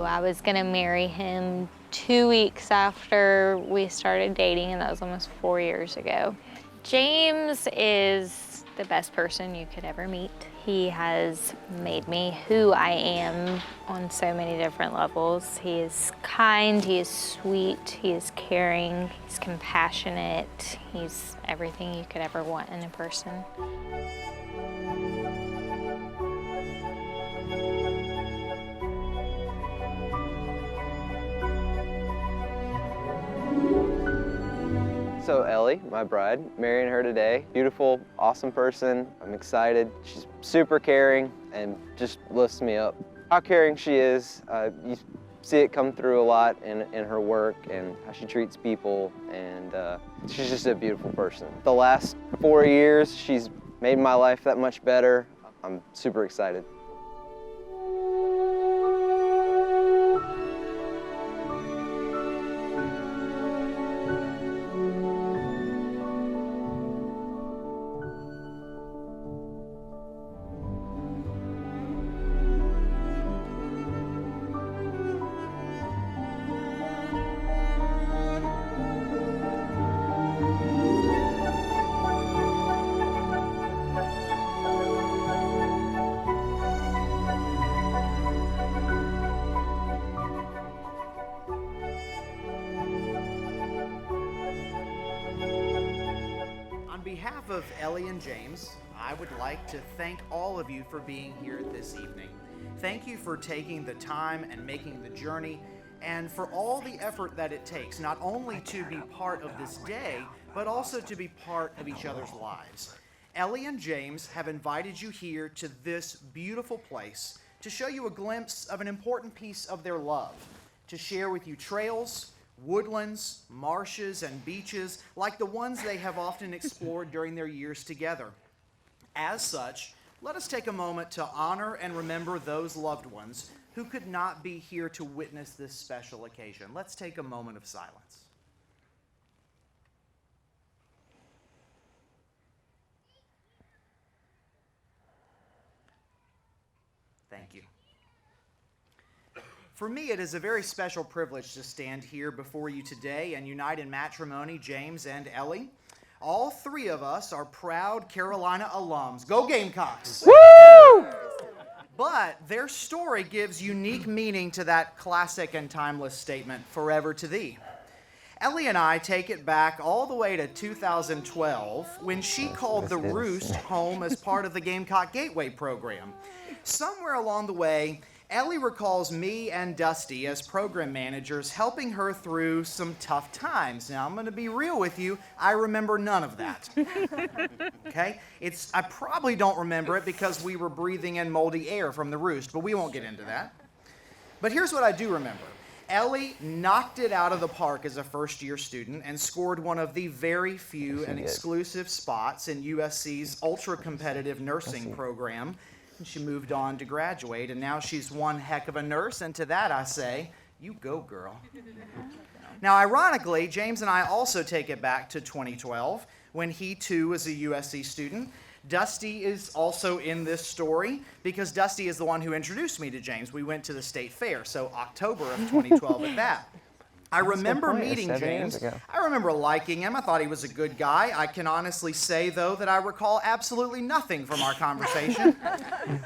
I was gonna marry him 2 weeks after we started dating, and that was almost 4 years ago. James is the best person you could ever meet. He has made me who I am on so many different levels. He is kind, he is sweet, he is caring, he's compassionate. He's everything you could ever want in a person. So Ellie, my bride, marrying her today. Beautiful, awesome person. I'm excited. She's super caring and just lifts me up. How caring she is, you see it come through a lot in her work and how she treats people, and she's just a beautiful person. The last 4 years, she's made my life that much better. I'm super excited. On behalf of Ellie and James, I would like to thank all of you for being here this evening. Thank you for taking the time and making the journey, and for all the effort that it takes, not only to be part of this day, but also to be part of each other's lives. Ellie and James have invited you here to this beautiful place to show you a glimpse of an important piece of their love, to share with you trails, woodlands, marshes, and beaches like the ones they have often explored during their years together. As such, let us take a moment to honor and remember those loved ones who could not be here to witness this special occasion. Let's take a moment of silence. Thank you. For me, it is a very special privilege to stand here before you today and unite in matrimony James and Ellie. All three of us are proud Carolina alums. Go Gamecocks! Woo! But their story gives unique meaning to that classic and timeless statement, forever to thee. Ellie and I take it back all the way to 2012 when she called the Roost home as part of the Gamecock Gateway program. Somewhere along the way, Ellie recalls me and Dusty as program managers helping her through some tough times. Now, I'm going to be real with you. I remember none of that. Okay? I probably don't remember it because we were breathing in moldy air from the Roost, but we won't get into that. But here's what I do remember. Ellie knocked it out of the park as a first-year student and scored one of the very few and exclusive spots in USC's ultra-competitive nursing program. And she moved on to graduate, and now she's one heck of a nurse, and to that I say, you go, girl. Now, ironically, James and I also take it back to 2012, when he too was a USC student. Dusty is also in this story, because Dusty is the one who introduced me to James. We went to the state fair, so October of 2012 at that. I remember meeting James. I remember liking him. I thought he was a good guy. I can honestly say, though, that I recall absolutely nothing from our conversation,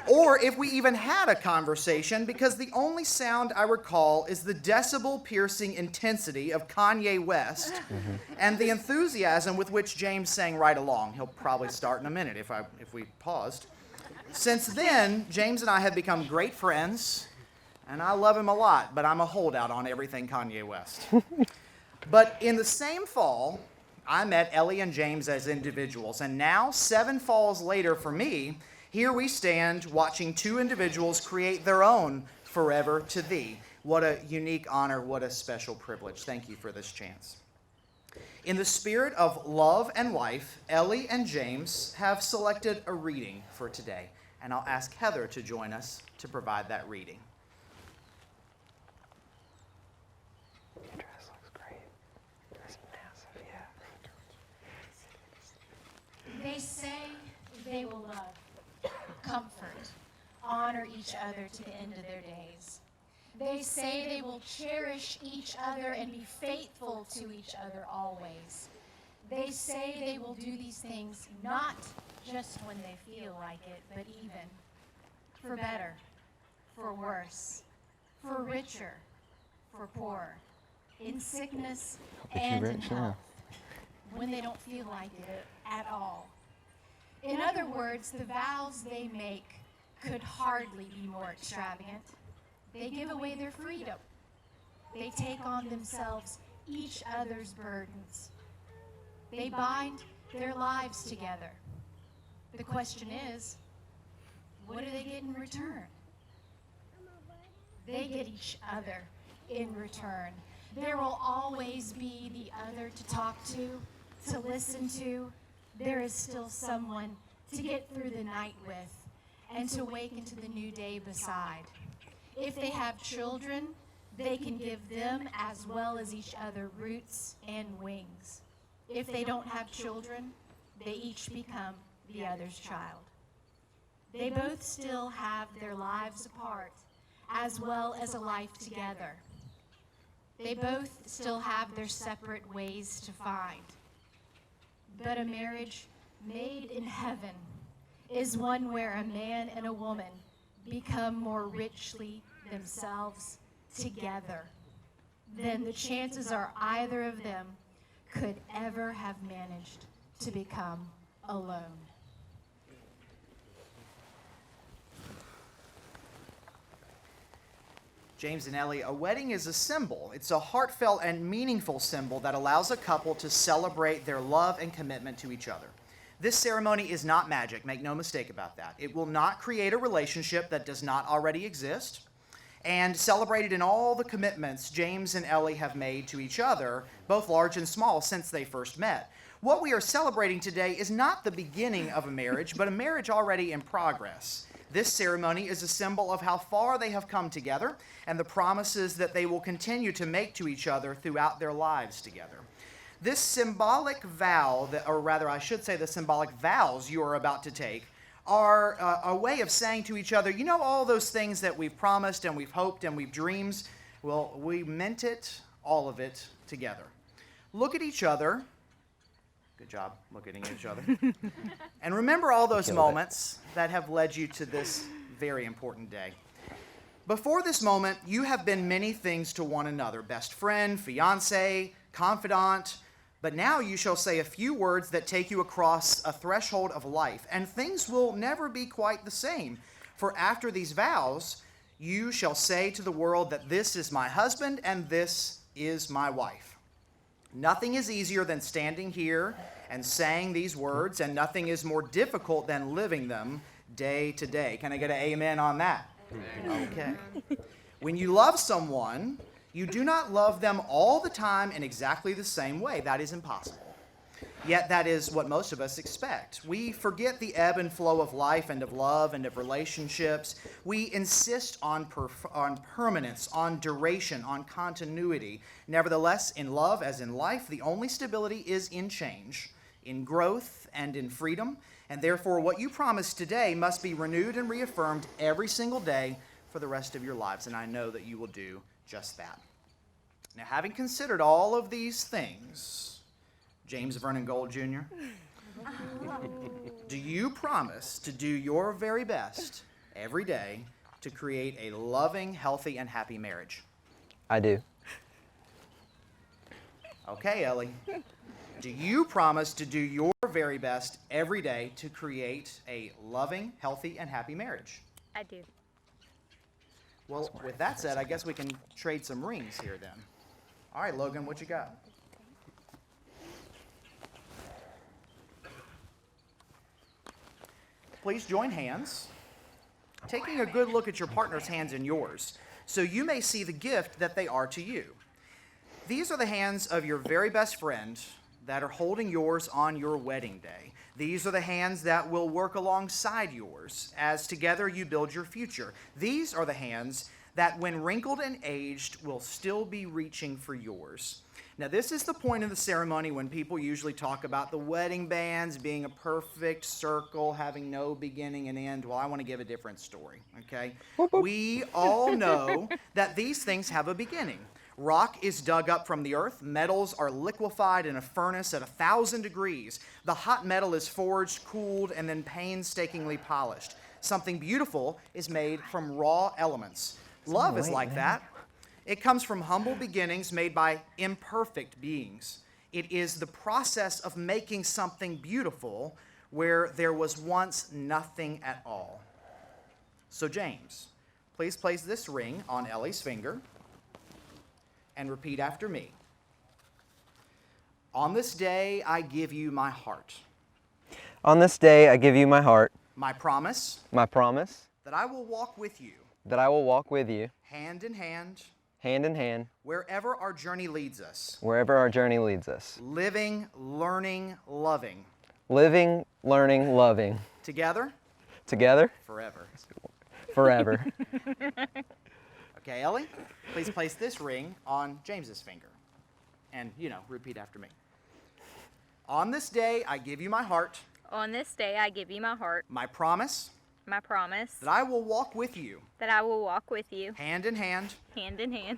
or if we even had a conversation, because the only sound I recall is the decibel-piercing intensity of Kanye West and the enthusiasm with which James sang right along. He'll probably start in a minute if we paused. Since then, James and I have become great friends. And I love him a lot, but I'm a holdout on everything Kanye West. But in the same fall, I met Ellie and James as individuals. And now, 7 falls later for me, here we stand watching two individuals create their own Forever to Thee. What a unique honor, what a special privilege. Thank you for this chance. In the spirit of love and life, Ellie and James have selected a reading for today. And I'll ask Heather to join us to provide that reading. They say they will love, comfort, honor each other to the end of their days. They say they will cherish each other and be faithful to each other always. They say they will do these things not just when they feel like it, but even for better, for worse, for richer, for poorer, in sickness and in health, when they don't feel like it at all. In other words, the vows they make could hardly be more extravagant. They give away their freedom. They take on themselves each other's burdens. They bind their lives together. The question is, what do they get in return? They get each other in return. There will always be the other to talk to listen to. There is still someone to get through the night with and to wake into the new day beside. If they have children, they can give them as well as each other roots and wings. If they don't have children, they each become the other's child. They both still have their lives apart as well as a life together. They both still have their separate ways to find. But a marriage made in heaven is one where a man and a woman become more richly themselves together than the chances are either of them could ever have managed to become alone. James and Ellie, a wedding is a symbol. It's a heartfelt and meaningful symbol that allows a couple to celebrate their love and commitment to each other. This ceremony is not magic, make no mistake about that. It will not create a relationship that does not already exist, and celebrated in all the commitments James and Ellie have made to each other, both large and small, since they first met. What we are celebrating today is not the beginning of a marriage, but a marriage already in progress. This ceremony is a symbol of how far they have come together and the promises that they will continue to make to each other throughout their lives together. This symbolic vow, or rather I should say the symbolic vows you are about to take, are a way of saying to each other, you know, all those things that we've promised and we've hoped and we've dreamed, well, we meant it, all of it, together. Look at each other. Good job looking at each other. And remember all those moments that have led you to this very important day. Before this moment, you have been many things to one another, best friend, fiance, confidant, but now you shall say a few words that take you across a threshold of life, and things will never be quite the same. For after these vows, you shall say to the world that this is my husband and this is my wife. Nothing is easier than standing here and saying these words, and nothing is more difficult than living them day to day. Can I get an amen on that? Okay. When you love someone, you do not love them all the time in exactly the same way. That is impossible. Yet that is what most of us expect. We forget the ebb and flow of life and of love and of relationships. We insist on permanence, on duration, on continuity. Nevertheless, in love as in life, the only stability is in change, in growth, and in freedom. And therefore, what you promise today must be renewed and reaffirmed every single day for the rest of your lives. And I know that you will do just that. Now, having considered all of these things, James Vernon Gold Jr., do you promise to do your very best every day to create a loving, healthy, and happy marriage? I do. Okay, Ellie. Do you promise to do your very best every day to create a loving, healthy, and happy marriage? I do. Well, with that said, I guess we can trade some rings here then. All right, Logan, what you got? Please join hands, taking a good look at your partner's hands and yours, so you may see the gift that they are to you. These are the hands of your very best friend that are holding yours on your wedding day. These are the hands that will work alongside yours as together you build your future. These are the hands that, when wrinkled and aged, will still be reaching for yours. Now, this is the point of the ceremony when people usually talk about the wedding bands being a perfect circle, having no beginning and end. Well, I want to give a different story, okay? We all know that these things have a beginning. Rock is dug up from the earth. Metals are liquefied in a furnace at 1,000 degrees. The hot metal is forged, cooled, and then painstakingly polished. Something beautiful is made from raw elements. Love is like that. It comes from humble beginnings made by imperfect beings. It is the process of making something beautiful where there was once nothing at all. So James, please place this ring on Ellie's finger and repeat after me. On this day, I give you my heart. On this day, I give you my heart, My promise my promise, that I will walk with you, that I will walk with you, hand in hand, wherever our journey leads us. wherever our journey leads us. Living, learning, loving. Living, learning, loving. Together, Together, forever. forever. Okay, Ellie, please place this ring on James's finger. And, repeat after me. On this day, I give you my heart. On this day, I give you my heart, My promise my promise that I will walk with you, that I will walk with you, hand in hand,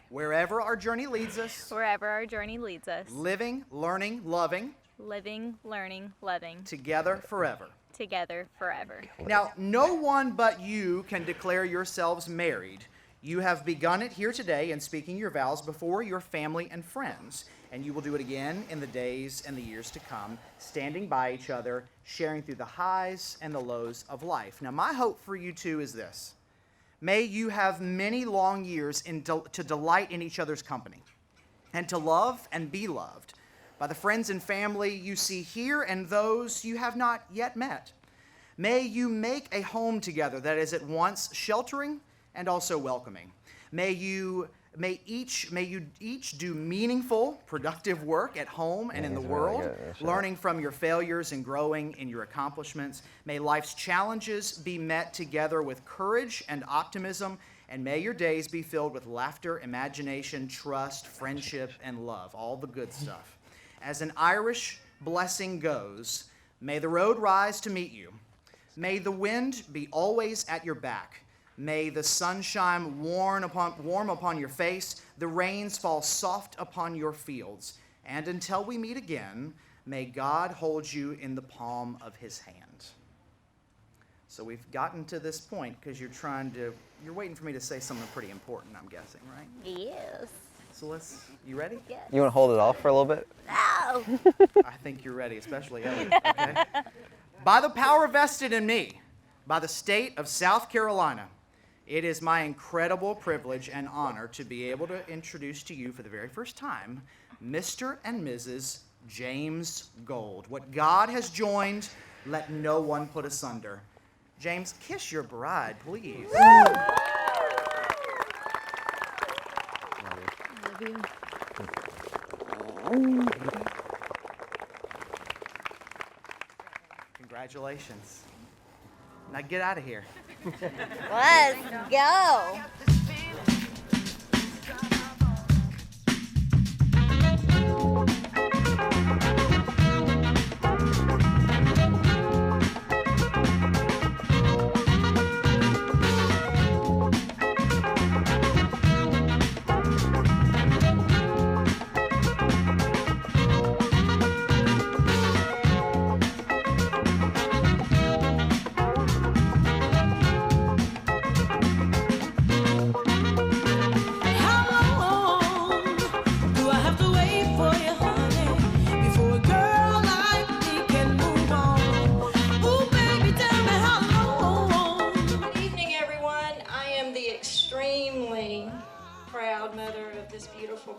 wherever our journey leads us. journey leads us. Living, learning, loving. Living, learning, loving, Together, forever. together forever. Now, no one but you can declare yourselves married. You have begun it here today in speaking your vows before your family and friends, and you will do it again in the days and the years to come, standing by each other, sharing through the highs and the lows of life. Now, my hope for you two is this. May you have many long years to delight in each other's company, and to love and be loved by the friends and family you see here and those you have not yet met. May you make a home together that is at once sheltering and also welcoming. May you each do meaningful, productive work at home and in the world, learning from your failures and growing in your accomplishments. May life's challenges be met together with courage and optimism, and may your days be filled with laughter, imagination, trust, friendship, and love, all the good stuff. As an Irish blessing goes, may the road rise to meet you. May the wind be always at your back. May the sunshine warm upon your face, the rains fall soft upon your fields. And until we meet again, may God hold you in the palm of his hand. So we've gotten to this point because you're waiting for me to say something pretty important, I'm guessing, right? Yes. So you ready? Yes. You want to hold it off for a little bit? No. I think you're ready, especially Ellie, okay? By the power vested in me, by the state of South Carolina, it is my incredible privilege and honor to be able to introduce to you for the very first time, Mr. and Mrs. James Gold. What God has joined, let no one put asunder. James, kiss your bride, please. Love you. Congratulations. Now get out of here. Let's go.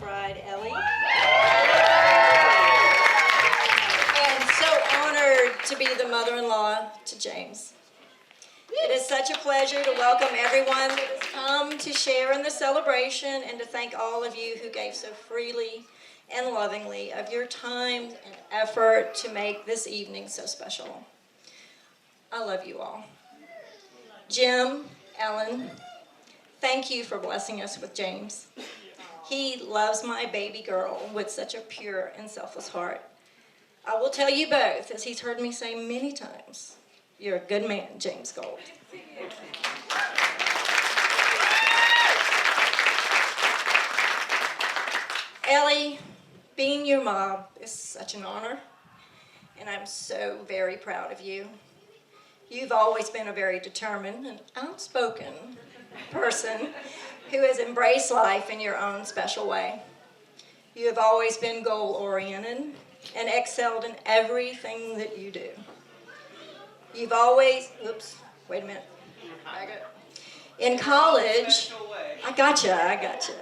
Bride, Ellie. And so honored to be the mother-in-law to James. It is such a pleasure to welcome everyone that has come to share in the celebration and to thank all of you who gave so freely and lovingly of your time and effort to make this evening so special. I love you all. Jim, Ellen, thank you for blessing us with James. He loves my baby girl with such a pure and selfless heart. I will tell you both, as he's heard me say many times, you're a good man, James Gold. Ellie, being your mom is such an honor, and I'm so very proud of you. You've always been a very determined and outspoken person who has embraced life in your own special way. You have always been goal-oriented and excelled in everything that you do. You've always, oops, wait a minute. In college, I gotcha.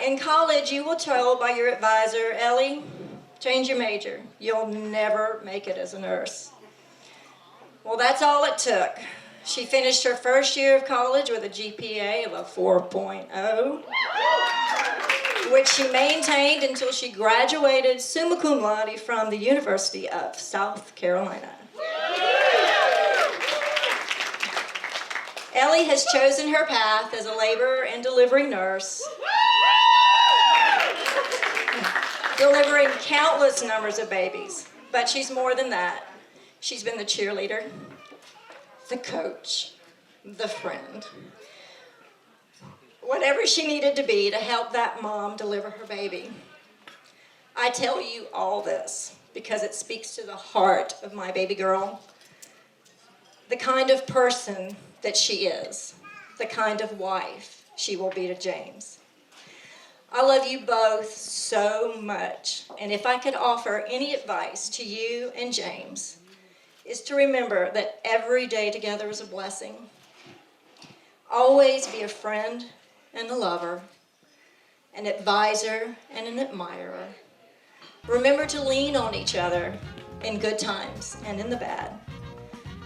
In college, you were told by your advisor, Ellie, change your major. You'll never make it as a nurse. Well, that's all it took. She finished her first year of college with a GPA of a 4.0, which she maintained until she graduated summa cum laude from the University of South Carolina. Ellie has chosen her path as a labor and delivery nurse, delivering countless numbers of babies. But she's more than that. She's been the cheerleader, the coach, the friend. Whatever she needed to be to help that mom deliver her baby. I tell you all this because it speaks to the heart of my baby girl, the kind of person that she is, the kind of wife she will be to James. I love you both so much, and if I could offer any advice to you and James, is to remember that every day together is a blessing. Always be a friend and a lover, an advisor and an admirer. Remember to lean on each other in good times and in the bad.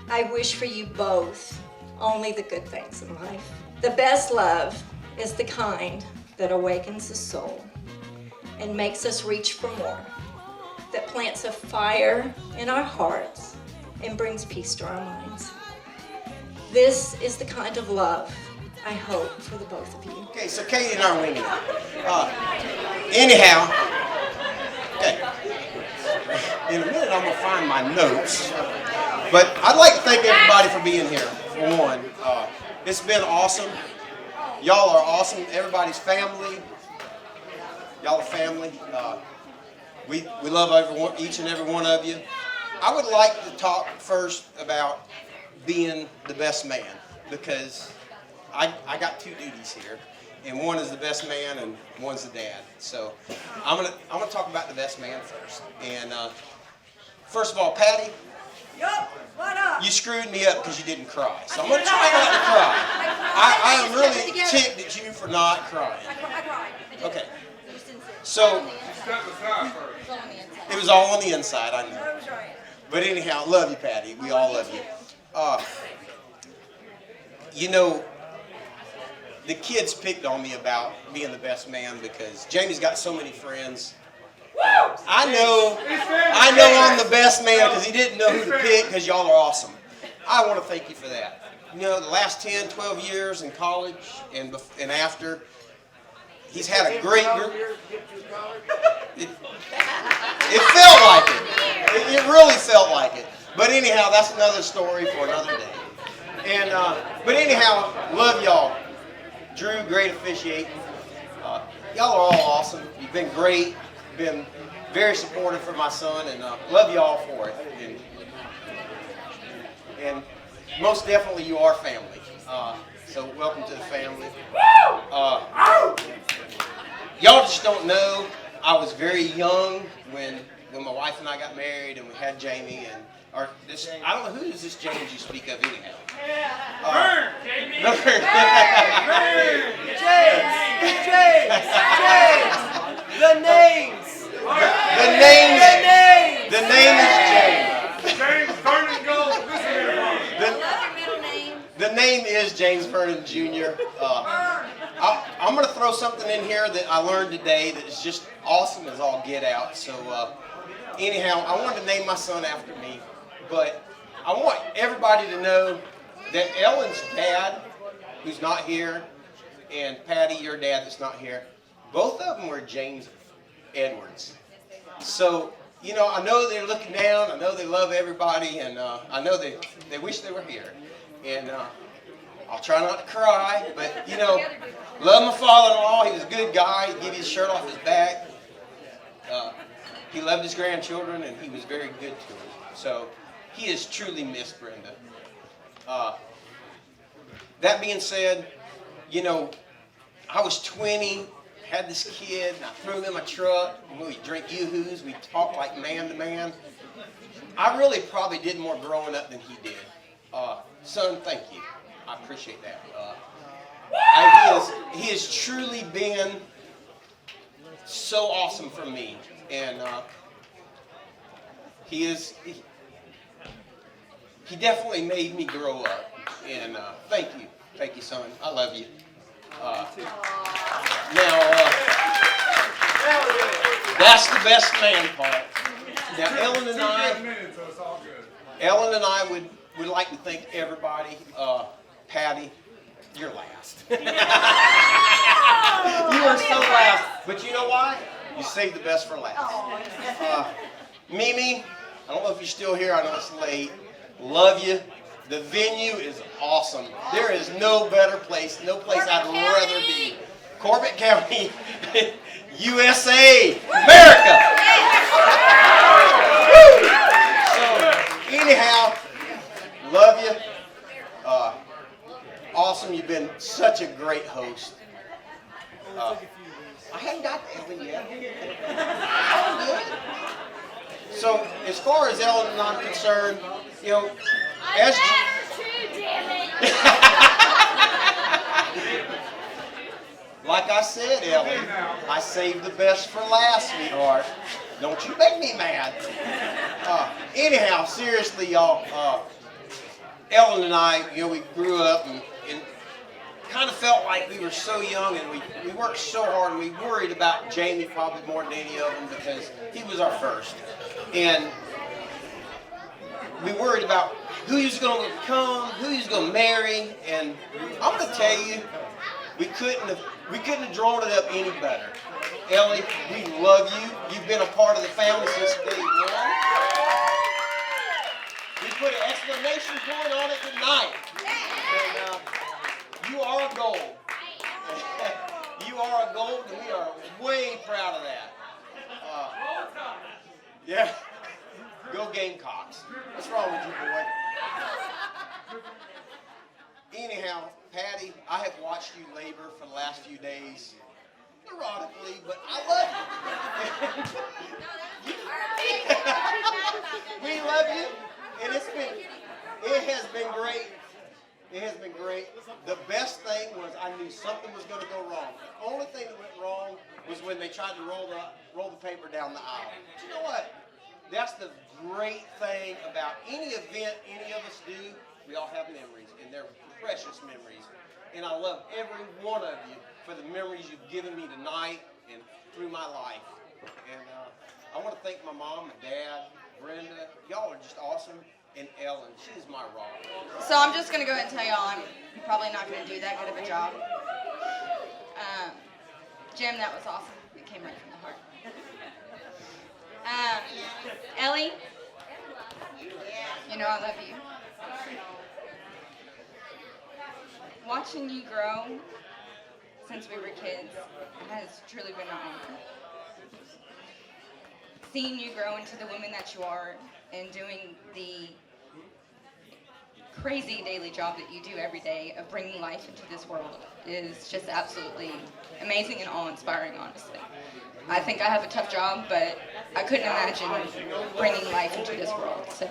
I wish for you both only the good things in life. The best love is the kind that awakens the soul and makes us reach for more, that plants a fire in our hearts and brings peace to our minds. This is the kind of love I hope for the both of you. Okay, so Katie and I are winning. Anyhow, okay. In a minute I'm gonna find my notes, but I'd like to thank everybody for being here. For one, it's been awesome. Y'all are awesome. Everybody's family. Y'all are family. We love each and every one of you. I would like to talk first about being the best man, because I got two duties here, and one is the best man and one's the dad. So I'm gonna talk about the best man first. And first of all, Patty, What up? you screwed me up because you didn't cry. So I'm gonna try not to cry. I am really ticked at you for not crying. I cried. Okay. So it was all on the inside, I know. But anyhow, love you, Patty. We all love you. You know, the kids picked on me about being the best man because Jamie's got so many friends. I know I'm the best man because he didn't know who to pick because y'all are awesome. I want to thank you for that. You know, the last 10, 12 years in college and after, he's had a great group. It felt like it. It really felt like it. But anyhow, that's another story for another day. And but anyhow, love y'all. Drew, great officiating. Y'all are all awesome. You've been great. Been very supportive for my son, and love y'all for it. And most definitely, you are family. So welcome to the family. Y'all just don't know. I was very young when my wife and I got married, and we had Jamie. I don't know, who is this James you speak of anyhow? Vern, Jamie. James. The names. The name is James. James Vernon Gold. The name is James Vernon Jr. I'm going to throw something in here that I learned today that is just awesome as all get out. So anyhow, I wanted to name my son after me, but I want everybody to know that Ellen's dad, who's not here, and Patty, your dad that's not here, Both of them were James Edwards. So, you know, I know they're looking down. I know they love everybody, and I know they wish they were here. And I'll try not to cry, but, you know, love my father-in-law. He was a good guy. He'd give his shirt off his back. He loved his grandchildren, and he was very good to them. So he is truly missed, Brenda. That being said, you know, I was 20, had this kid, and I threw him in my truck, and we'd drink Yoo-Hoos, we'd talk like man to man. I really probably did more growing up than he did. Son, thank you. I appreciate that. He has truly been so awesome for me, and he definitely made me grow up. And thank you, son. I love you. Now, that's the best man part. Now, Ellen and I would like to thank everybody. Patty, you're last. You are so last. But you know why? You saved the best for last. Mimi, I don't know if you're still here. I know it's late. Love you. The venue is awesome. There is no better place, no place I'd rather be. Corbett County, USA, America. So, anyhow, love you. Awesome. You've been such a great host. I haven't got to Ellen yet. So, as far as Ellen and I'm concerned, you know, like I said, Ellen, I saved the best for last, sweetheart. Don't you make me mad. Anyhow, seriously, y'all, Ellen and I, you know, we grew up and kind of felt like we were so young, and we worked so hard, and we worried about Jamie probably more than any of them because he was our first. And we worried about who he was going to become, who he was going to marry, and I'm going to tell you, we couldn't have drawn it up any better. Ellie, we love you. You've been a part of the family since day one. We put an exclamation point on it tonight. And, you are a gold. You are a gold, and we are way proud of that. Yeah. Go Gamecocks. What's wrong with you, boy? Anyhow, Patty, I have watched you labor for the last few days. Neurotically, but I love you. We love you, and it has been great. It has been great. The best thing was I knew something was going to go wrong. The only thing that went wrong was when they tried to roll the paper down the aisle. But you know what? That's the great thing about any event any of us do. We all have memories, and they're precious memories. And I love every one of you for the memories you've given me tonight and through my life. And I want to thank my mom, my dad, Brenda. Y'all are just awesome. And Ellen, she's my rock. So I'm just going to go ahead and tell y'all I'm probably not going to do that good of a job. Jim, that was awesome. It came right from the heart. Ellie, you know I love you. Watching you grow since we were kids has truly been an honor. Seeing you grow into the woman that you are and doing the crazy daily job that you do every day of bringing life into this world is just absolutely amazing and awe-inspiring, honestly. I think I have a tough job, but I couldn't imagine bringing life into this world. So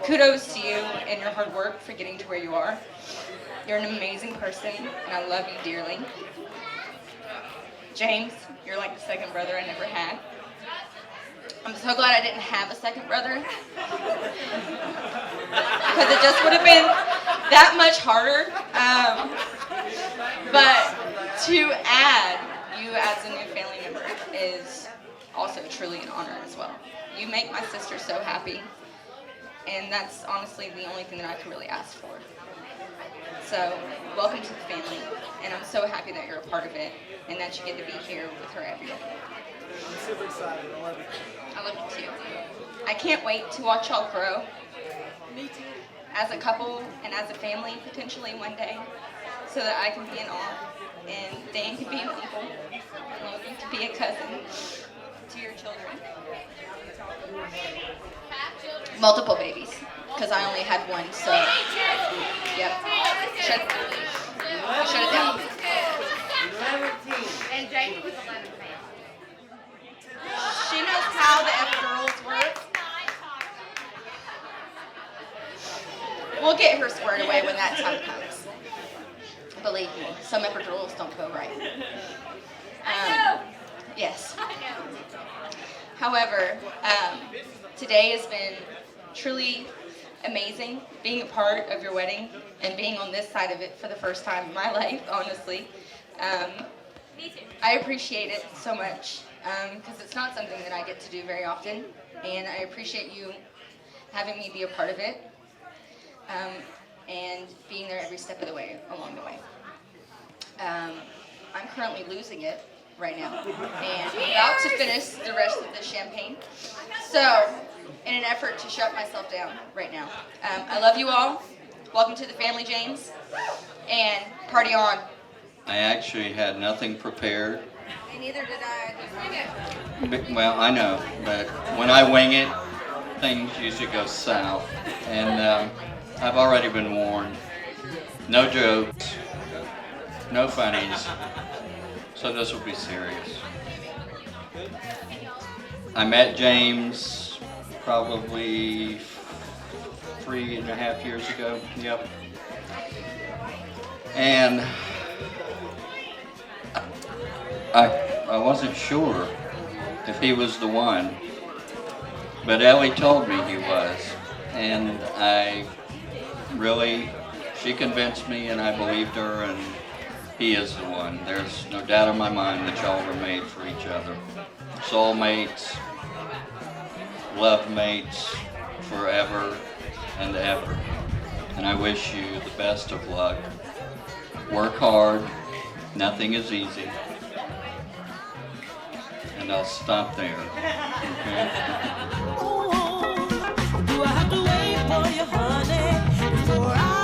kudos to you and your hard work for getting to where you are. You're an amazing person, and I love you dearly. James, you're like the second brother I never had. I'm so glad I didn't have a second brother, because it just would have been that much harder. But to add you as a new family member is also truly an honor as well. You make my sister so happy, and that's honestly the only thing that I can really ask for. So, welcome to the family, and I'm so happy that you're a part of it, and that you get to be here with her every day. I'm super excited. I love it. I love you too. I can't wait to watch y'all grow. Me too. As a couple and as a family potentially one day, so that I can be an aunt and Dan can be an uncle and Logan can be a cousin to your children. Multiple babies, because I only had one, so yep. Shut it down. 11. And Jamie was 11 pounds. She knows how the epidurals work. We'll get her squared away when that time comes. Believe me, some epidurals don't go right. Yes. However, today has been truly amazing being a part of your wedding and being on this side of it for the first time in my life, honestly. Me too. I appreciate it so much because it's not something that I get to do very often, and I appreciate you having me be a part of it and being there every step of the way along the way. I'm currently losing it right now, and I'm about to finish the rest of the champagne. So, in an effort to shut myself down right now, I love you all. Welcome to the family, James, and party on. I actually had nothing prepared. And neither did I. Well, I know, but when I wing it, things usually go south. And I've already been warned. No jokes, no funnies, so this will be serious. I met James probably 3.5 years ago, yep. And I wasn't sure if he was the one, but Ellie told me he was, and she convinced me, and I believed her, and he is the one. There's no doubt in my mind that y'all were made for each other. Soulmates, love mates, forever and ever. And I wish you the best of luck. Work hard, nothing is easy. And I'll stop there. Okay? Do I have to wait for you, honey, before I